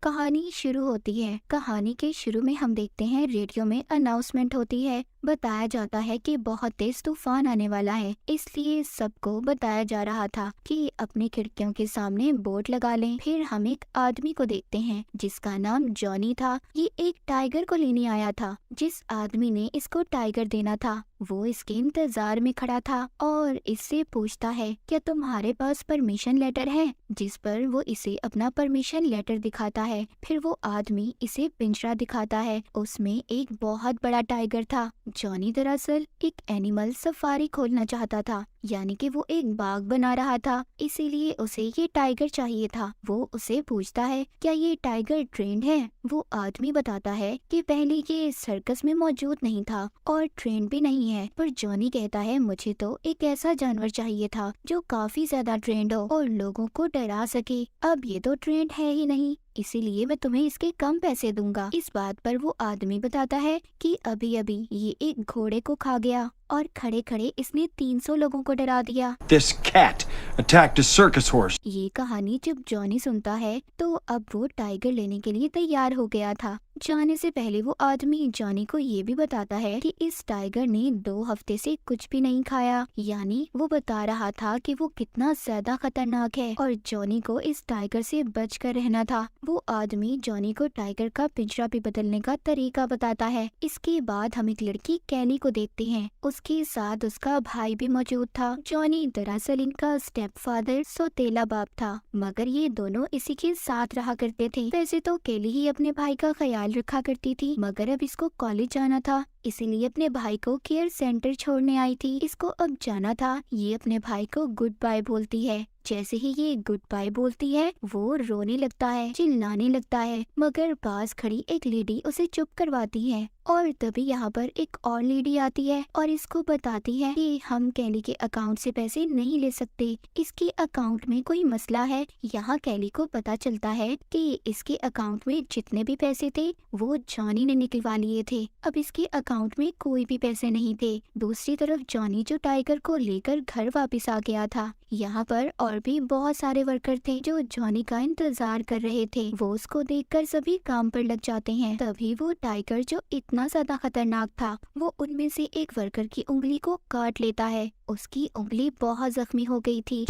कहानी शुरू होती है। कहानी के शुरू में हम देखते हैं रेडियो में अनाउंसमेंट होती है। बताया जाता है कि बहुत तेज तूफान आने वाला है, इसलिए सबको बताया जा रहा था कि अपनी खिड़कियों के सामने बोर्ड लगा लें। फिर हम एक आदमी को देखते हैं जिसका नाम जॉनी था। ये एक टाइगर को लेने आया था। जिस आदमी ने इसको टाइगर देना था वो इसके इंतजार में खड़ा था और इससे पूछता है क्या तुम्हारे पास परमिशन लेटर है, जिस पर वो इसे अपना परमिशन लेटर दिखाता है। फिर वो आदमी इसे पिंजरा दिखाता है, उसमें एक बहुत बड़ा टाइगर था। जॉनी दरअसल एक एनिमल सफारी खोलना चाहता था, यानी कि वो एक बाग बना रहा था, इसीलिए उसे ये टाइगर चाहिए था। वो उसे पूछता है क्या ये टाइगर ट्रेंड है। वो आदमी बताता है कि पहले ये सर्कस में मौजूद नहीं था और ट्रेंड भी नहीं है, पर जॉनी कहता है मुझे तो एक ऐसा जानवर चाहिए था जो काफी ज्यादा ट्रेंड हो और लोगों को डरा सके। अब ये तो ट्रेंड है ही नहीं, इसीलिए मैं तुम्हें इसके कम पैसे दूंगा। इस बात पर वो आदमी बताता है कि अभी अभी ये एक घोड़े को खा गया और खड़े खड़े इसने 300 लोगों को डरा दिया। This cat attacked a circus horse. ये कहानी जब जॉनी सुनता है तो अब वो टाइगर लेने के लिए तैयार हो गया था। जाने से पहले वो आदमी जॉनी को ये भी बताता है कि इस टाइगर ने 2 हफ्ते से कुछ भी नहीं खाया, यानी वो बता रहा था कि वो कितना ज्यादा खतरनाक है और जॉनी को इस टाइगर से बचकर रहना था। वो आदमी जॉनी को टाइगर का पिंजरा भी बदलने का तरीका बताता है। इसके बाद हम एक लड़की कैली को देखते हैं, उसके साथ उसका भाई भी मौजूद था। जॉनी दरअसल इनका स्टेप फादर सौतेला बाप था, मगर ये दोनों इसी के साथ रहा करते थे। वैसे तो केली ही अपने भाई का ख्याल रखा करती थी, मगर अब इसको कॉलेज जाना था, इसीलिए अपने भाई को केयर सेंटर छोड़ने आई थी। इसको अब जाना था। ये अपने भाई को गुड बाय बोलती है। जैसे ही ये गुड बाय बोलती है वो रोने लगता है, चिल्लाने लगता है, मगर पास खड़ी एक लेडी उसे चुप करवाती है। और तभी यहाँ पर एक और लेडी आती है और इसको बताती है कि हम कैली के अकाउंट से पैसे नहीं ले सकते, इसके अकाउंट में कोई मसला है। यहाँ कैली को पता चलता है कि इसके अकाउंट में जितने भी पैसे थे वो जॉनी ने निकलवा लिए थे। अब इसके अकाउंट में कोई भी पैसे नहीं थे। दूसरी तरफ जॉनी जो टाइगर को लेकर घर वापस आ गया था। यहाँ पर और भी बहुत सारे वर्कर थे जो जॉनी का इंतजार कर रहे थे। वो उसको देखकर सभी काम पर लग जाते हैं। तभी वो टाइगर जो इतना ज्यादा खतरनाक था वो उनमें से एक वर्कर की उंगली को काट लेता है। उसकी उंगली बहुत जख्मी हो गई थी।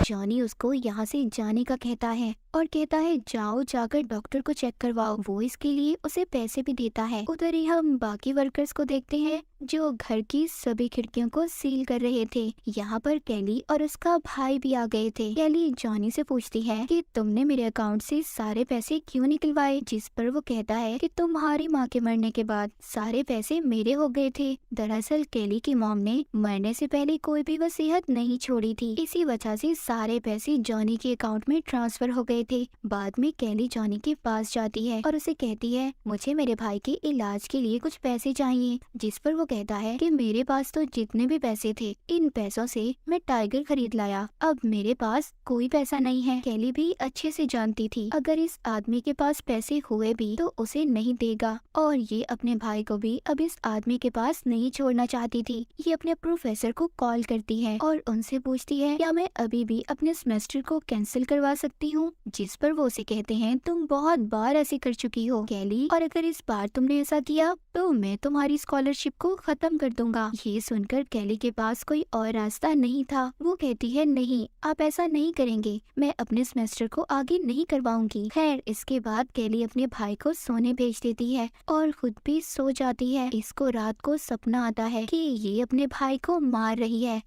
जॉनी उसको यहाँ से जाने का कहता है और कहता है जाओ जाकर डॉक्टर को चेक करवाओ। वो इसके लिए उसे पैसे भी देता है। उधर ही हम बाकी वर्कर्स को देखते हैं जो घर की सभी खिड़कियों को सील कर रहे थे। यहाँ पर कैली और उसका भाई भी आ गए थे। कैली जॉनी से पूछती है कि तुमने मेरे अकाउंट से सारे पैसे क्यों निकलवाए, जिस पर वो कहता है कि तुम्हारी माँ के मरने के बाद सारे पैसे मेरे हो गए थे। दरअसल कैली की मॉम ने मरने से पहले कोई भी वसीयत नहीं छोड़ी थी, इसी वजह से सारे पैसे जॉनी के अकाउंट में ट्रांसफर हो गए थे। बाद में कैली जॉनी के पास जाती है और उसे कहती है मुझे मेरे भाई के इलाज के लिए कुछ पैसे चाहिए, जिस पर वो कहता है कि मेरे पास तो जितने भी पैसे थे इन पैसों से मैं टाइगर खरीद लाया, अब मेरे पास कोई पैसा नहीं है। कैली भी अच्छे से जानती थी अगर इस आदमी के पास पैसे हुए भी तो उसे नहीं देगा और ये अपने भाई को भी अब इस आदमी के पास नहीं छोड़ना चाहती थी। ये अपने प्रोफेसर को कॉल करती है और उनसे पूछती है क्या मैं अभी भी अपने सेमेस्टर को कैंसिल करवा सकती हूँ, जिस पर वो उसे कहते हैं तुम बहुत बार ऐसे कर चुकी हो कैली, और अगर इस बार तुमने ऐसा किया तो मैं तुम्हारी स्कॉलरशिप को खत्म कर दूंगा। ये सुनकर कैली के पास कोई और रास्ता नहीं था। वो कहती है नहीं आप ऐसा नहीं करेंगे, मैं अपने सेमेस्टर को आगे नहीं करवाऊंगी। खैर इसके बाद कैली अपने भाई को सोने भेज देती है और खुद भी सो जाती है। इसको रात को सपना आता है कि ये अपने भाई को मार रही है।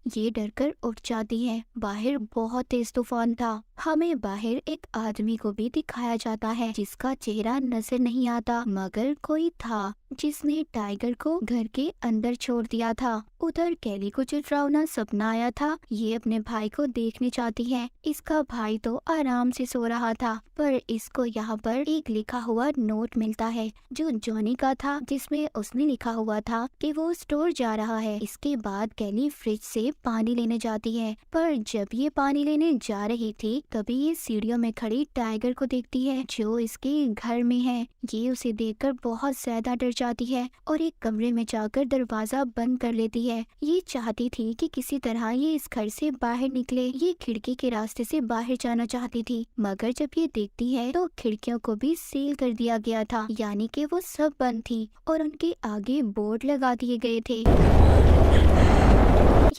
ये डरकर उठ जाती है। बाहर बहुत तेज तूफान था। हमें बाहर एक आदमी को भी दिखाया जाता है जिसका चेहरा नजर नहीं आता, मगर कोई था जिसने टाइगर को घर के अंदर छोड़ दिया था। उधर कैली को जो डरावना सपना आया था ये अपने भाई को देखने चाहती है। इसका भाई तो आराम से सो रहा था, पर इसको यहाँ पर एक लिखा हुआ नोट मिलता है जो जॉनी का था, जिसमें उसने लिखा हुआ था कि वो स्टोर जा रहा है। इसके बाद कैली फ्रिज से पानी लेने जाती है, पर जब ये पानी लेने जा रही थी तभी ये सीढ़ियों में खड़ी टाइगर को देखती है जो इसके घर में है। ये उसे देखकर बहुत ज्यादा डर जाती है और एक कमरे में जाकर दरवाजा बंद कर लेती है। ये चाहती थी कि किसी तरह ये इस घर से बाहर निकले। ये खिड़की के रास्ते से बाहर जाना चाहती थी, मगर जब ये देखती है तो खिड़कियों को भी सील कर दिया गया था, यानी कि वो सब बंद थी और उनके आगे बोर्ड लगा दिए गए थे।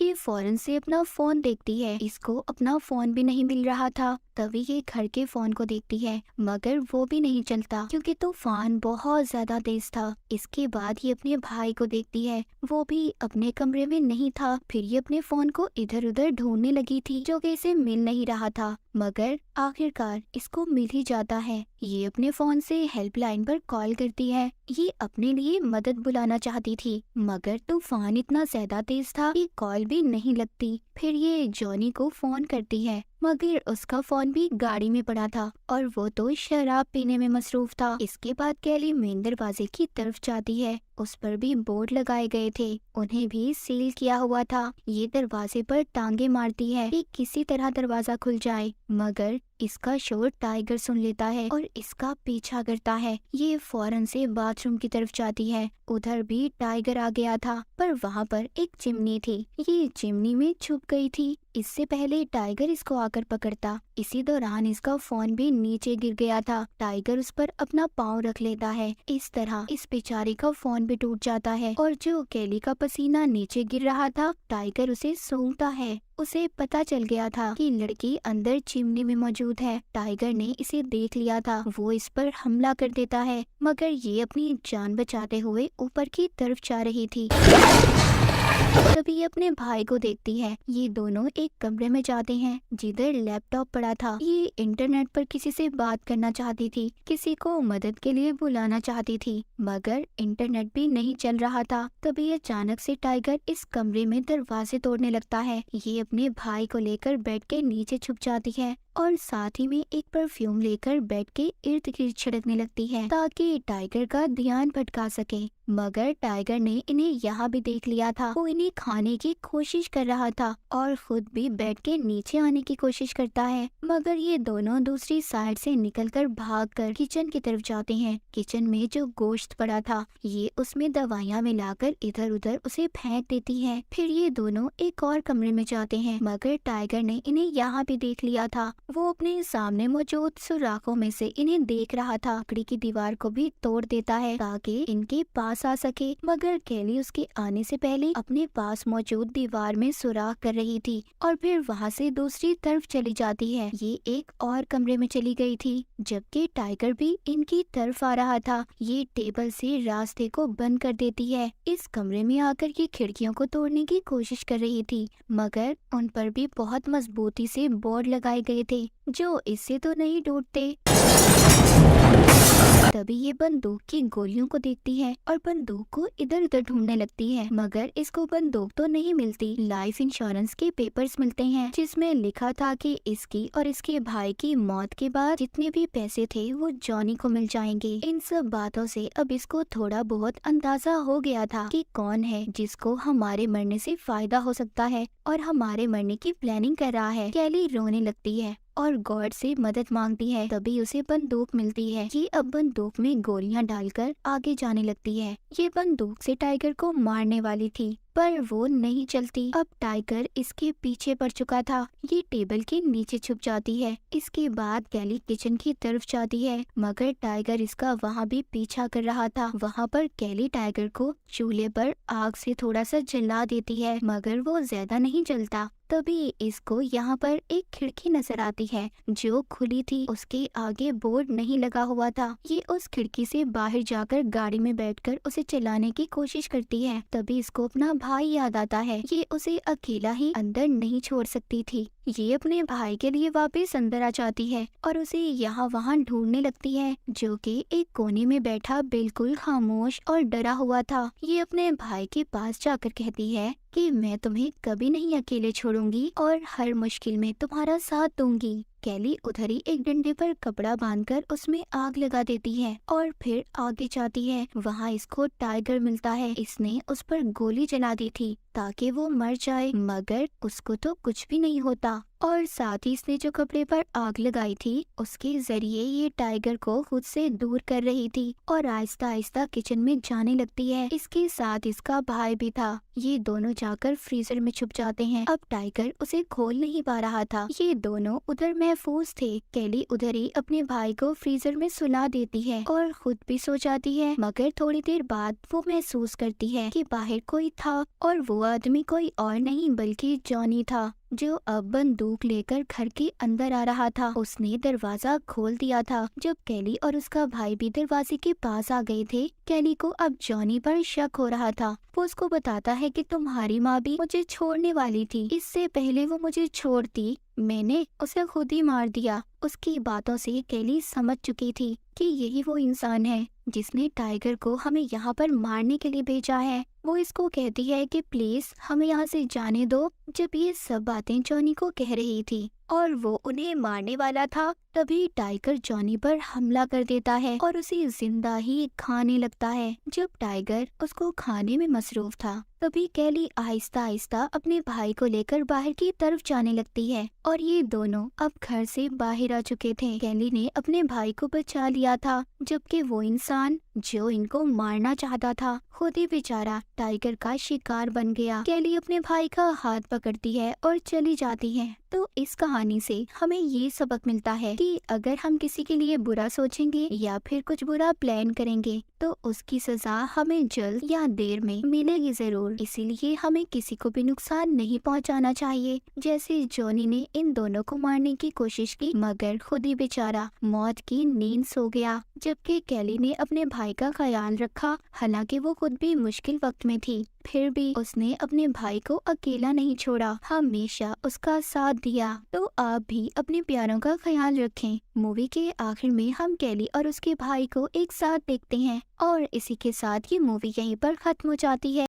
ये फौरन से अपना फोन देखती है। इसको अपना फोन भी नहीं मिल रहा था। तभी ये घर के फोन को देखती है, मगर वो भी नहीं चलता क्योंकि तूफान बहुत ज्यादा तेज था। इसके बाद ये अपने भाई को देखती है, वो भी अपने कमरे में नहीं था। फिर ये अपने फोन को इधर उधर ढूंढने लगी थी जो कि इसे मिल नहीं रहा था, मगर आखिरकार इसको मिल ही जाता है। ये अपने फोन से हेल्पलाइन पर कॉल करती है। ये अपने लिए मदद बुलाना चाहती थी, मगर तूफान इतना ज्यादा तेज था कि कॉल भी नहीं लगती। फिर ये जॉनी को फोन करती है, मगर उसका फोन भी गाड़ी में पड़ा था और वो तो शराब पीने में मसरूफ था। इसके बाद कैली मेन दरवाजे की तरफ जाती है। उस पर भी बोर्ड लगाए गए थे, उन्हें भी सील किया हुआ था। ये दरवाजे पर टांगे मारती है कि किसी तरह दरवाजा खुल जाए, मगर इसका शोर टाइगर सुन लेता है और इसका पीछा करता है। ये फौरन से बाथरूम की तरफ जाती है। उधर भी टाइगर आ गया था, पर वहाँ पर एक चिमनी थी। ये चिमनी में छुप गई थी। इससे पहले टाइगर इसको आकर पकड़ता। इसी दौरान इसका फोन भी नीचे गिर गया था। टाइगर उस पर अपना पाँव रख लेता है। इस तरह इस बेचारी का फोन भी टूट जाता है और जो कैली का पसीना नीचे गिर रहा था, टाइगर उसे सूंघता है। उसे पता चल गया था कि लड़की अंदर चिमनी में मौजूद है। टाइगर ने इसे देख लिया था। वो इस पर हमला कर देता है, मगर ये अपनी जान बचाते हुए ऊपर की तरफ जा रही थी। तभी ये अपने भाई को देखती है। ये दोनों एक कमरे में जाते हैं जिधर लैपटॉप पड़ा था। ये इंटरनेट पर किसी से बात करना चाहती थी, किसी को मदद के लिए बुलाना चाहती थी, मगर इंटरनेट भी नहीं चल रहा था। तभी अचानक से टाइगर इस कमरे में दरवाजे तोड़ने लगता है। ये अपने भाई को लेकर बेड के नीचे छुप जाती है और साथ ही में एक परफ्यूम लेकर बेड के इर्द गिर्द छिड़कने लगती है ताकि टाइगर का ध्यान भटका सके। मगर टाइगर ने इन्हें यहाँ भी देख लिया था। वो इन्हें खाने की कोशिश कर रहा था और खुद भी बेड के नीचे आने की कोशिश करता है, मगर ये दोनों दूसरी साइड से निकलकर भागकर किचन की तरफ जाते हैं। किचन में जो गोश्त पड़ा था, ये उसमें दवाइयाँ मिलाकर इधर उधर उसे फेंक देती है। फिर ये दोनों एक और कमरे में जाते हैं, मगर टाइगर ने इन्हें यहाँ भी देख लिया था। वो अपने सामने मौजूद सुराखों में से इन्हें देख रहा था। लकड़ी की दीवार को भी तोड़ देता है ताकि इनके पास आ सके, मगर कैली उसके आने से पहले अपने पास मौजूद दीवार में सुराख कर रही थी और फिर वहाँ से दूसरी तरफ चली जाती है। ये एक और कमरे में चली गई थी, जबकि टाइगर भी इनकी तरफ आ रहा था। ये टेबल से रास्ते को बंद कर देती है। इस कमरे में आकर ये खिड़कियों को तोड़ने की कोशिश कर रही थी, मगर उन पर भी बहुत मजबूती से बोर्ड लगाए गए थे जो इससे तो नहीं टूटते। तभी ये बंदूक की गोलियों को देखती है और बंदूक को इधर उधर ढूंढने लगती है, मगर इसको बंदूक तो नहीं मिलती। लाइफ इंश्योरेंस के पेपर्स मिलते हैं जिसमें लिखा था कि इसकी और इसके भाई की मौत के बाद जितने भी पैसे थे वो जॉनी को मिल जाएंगे। इन सब बातों से अब इसको थोड़ा बहुत अंदाजा हो गया था कि कौन है जिसको हमारे मरने से फायदा हो सकता है और हमारे मरने की प्लानिंग कर रहा है। कैली रोने लगती है और गॉड से मदद मांगती है। तभी उसे बंदूक मिलती है। ये अब बंदूक में गोलियां डालकर आगे जाने लगती है। ये बंदूक से टाइगर को मारने वाली थी, पर वो नहीं चलती। अब टाइगर इसके पीछे पड़ चुका था। ये टेबल के नीचे छुप जाती है। इसके बाद कैली किचन की तरफ जाती है, मगर टाइगर इसका वहाँ भी पीछा कर रहा था। वहाँ पर कैली टाइगर को चूल्हे पर आग से थोड़ा सा जला देती है, मगर वो ज्यादा नहीं जलता। तभी इसको यहाँ पर एक खिड़की नजर आती है जो खुली थी। उसके आगे बोर्ड नहीं लगा हुआ था। ये उस खिड़की से बाहर जाकर गाड़ी में बैठकर उसे चलाने की कोशिश करती है। तभी इसको अपना भाई याद आता है। ये उसे अकेला ही अंदर नहीं छोड़ सकती थी। ये अपने भाई के लिए वापस अंदर आ जाती है और उसे यहाँ वहाँ ढूंढने लगती है, जो कि एक कोने में बैठा बिल्कुल खामोश और डरा हुआ था। ये अपने भाई के पास जाकर कहती है कि मैं तुम्हें कभी नहीं अकेले छोड़ूंगी और हर मुश्किल में तुम्हारा साथ दूंगी। कैली उधर ही एक डंडे पर कपड़ा बांधकर उसमें आग लगा देती है और फिर आगे जाती है। वहाँ इसको टाइगर मिलता है। इसने उस पर गोली चला दी थी ताकि वो मर जाए, मगर उसको तो कुछ भी नहीं होता और साथ ही इसने जो कपड़े पर आग लगाई थी उसके जरिए ये टाइगर को खुद से दूर कर रही थी और आहिस्ता आहिस्ता किचन में जाने लगती है। इसके साथ इसका भाई भी था। ये दोनों जाकर फ्रीजर में छुप जाते हैं। अब टाइगर उसे खोल नहीं पा रहा था। ये दोनों उधर महफूज थे। केली उधर ही अपने भाई को फ्रीजर में सुला देती है और खुद भी सो जाती है। मगर थोड़ी देर बाद वो महसूस करती है कि बाहर कोई था और वो आदमी कोई और नहीं बल्कि जॉनी था, जो अब बंदूक लेकर घर के अंदर आ रहा था। उसने दरवाजा खोल दिया था। जब केली और उसका भाई भी दरवाजे के पास आ गए थे, केली को अब जॉनी पर शक हो रहा था। वो उसको बताता है कि तुम्हारी माँ भी मुझे छोड़ने वाली थी। इससे पहले वो मुझे छोड़ती, मैंने उसे खुद ही मार दिया। उसकी बातों से केली समझ चुकी थी कि यही वो इंसान है जिसने टाइगर को हमें यहाँ पर मारने के लिए भेजा है। वो इसको कहती है कि प्लीज हमें यहाँ से जाने दो। जब ये सब बातें जॉनी को कह रही थी और वो उन्हें मारने वाला था, तभी टाइगर जॉनी पर हमला कर देता है और उसे जिंदा ही खाने लगता है। जब टाइगर उसको खाने में मसरूफ था, तभी केली आहिस्ता आहिस्ता अपने भाई को लेकर बाहर की तरफ जाने लगती है और ये दोनों अब घर से बाहर आ चुके थे। केली ने अपने भाई को बचा लिया था, जबकि वो इंसान जो इनको मारना चाहता था खुद ही बेचारा टाइगर का शिकार बन गया। केली अपने भाई का हाथ पकड़ती है और चली जाती है। तो इस कहानी से हमें ये सबक मिलता है कि अगर हम किसी के लिए बुरा सोचेंगे या फिर कुछ बुरा प्लान करेंगे तो उसकी सजा हमें जल्द या देर में मिलेगी जरूर। इसीलिए हमें किसी को भी नुकसान नहीं पहुंचाना चाहिए। जैसे जॉनी ने इन दोनों को मारने की कोशिश की, मगर खुद ही बेचारा मौत की नींद सो गया। जबकि केली ने अपने भाई का ख्याल रखा, हालांकि वो खुद भी मुश्किल वक्त में थी, फिर भी उसने अपने भाई को अकेला नहीं छोड़ा, हमेशा उसका साथ दिया। तो आप भी अपने प्यारों का ख्याल रखें। मूवी के आखिर में हम केली और उसके भाई को एक साथ देखते हैं और इसी के साथ ये मूवी यहीं पर खत्म हो जाती है।